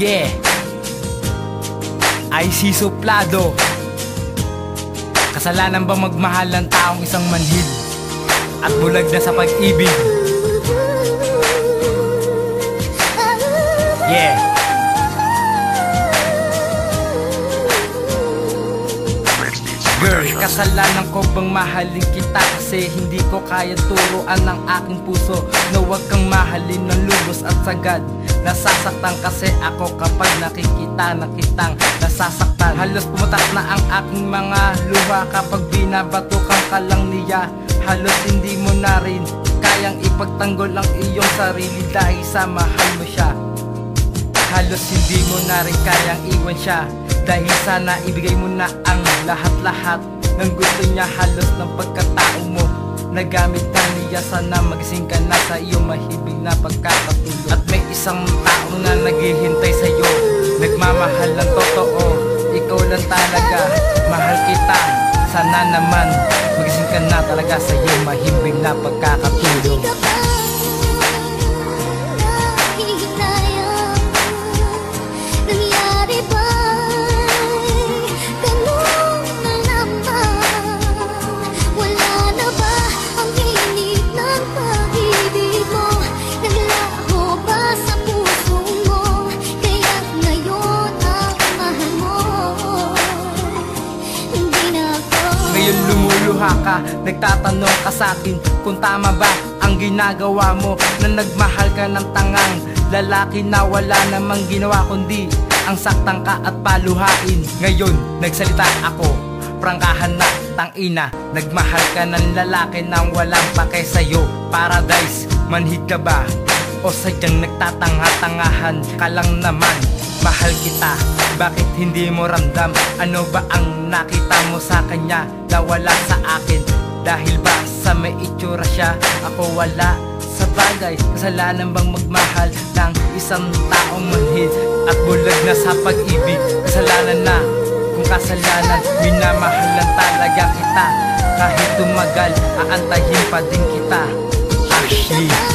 Yeah, IC Suplado. Kasalanan ba magmahal ng taong isang manhid at bulag na sa pag-ibig? Yeah. Girl, kasalanan ko bang mahalin kita? Kasi hindi ko kaya turuan ng aking puso na huwag kang mahalin ng lubos at sagad. Nasasaktan kasi ako kapag nakikita na kitang nasasaktan. Halos pumutak na ang aking mga luha kapag binabatukan ka lang niya. Halos hindi mo na rin kayang ipagtanggol ang iyong sarili dahil sa mahal mo siya. Halos hindi mo na rin kayang iwan siya dahil sana ibigay mo na ang lahat-lahat ng gusto niya. Halos ng pagkatao mo nagamit na niya. Sana magising ka na sa iyong mahibig na pagkakatulog. At may isang tao na naghihintay sa'yo, nagmamahal ng totoo. Ikaw lang talaga, mahal kita. Sana naman magising ka na talaga sa iyong mahibig na pagkakatulog. Ngayon lumuluha ka, nagtatanong ka sa'kin kung tama ba ang ginagawa mo, na nagmahal ka ng tangang lalaki na wala namang ginawa kundi ang saktan ka at paluhain. Ngayon nagsalita ako, prangkahan na tangina. Nagmahal ka ng lalaki nang walang pake sa'yo. Paradise, manhid ka ba? O sadyang nagtatanga-tangahan ka lang naman? Mahal kita, bakit hindi mo ramdam? Ano ba ang nakita mo sa kanya na wala sa akin? Dahil ba sa may itsura siya, ako wala? Sa bagay, kasalanan bang magmahal ng isang taong manhid at bulag na sa pag-ibig? Kasalanan na kung kasalanan, minamahal lang talaga kita. Kahit tumagal, aantayin pa din kita. Ashley.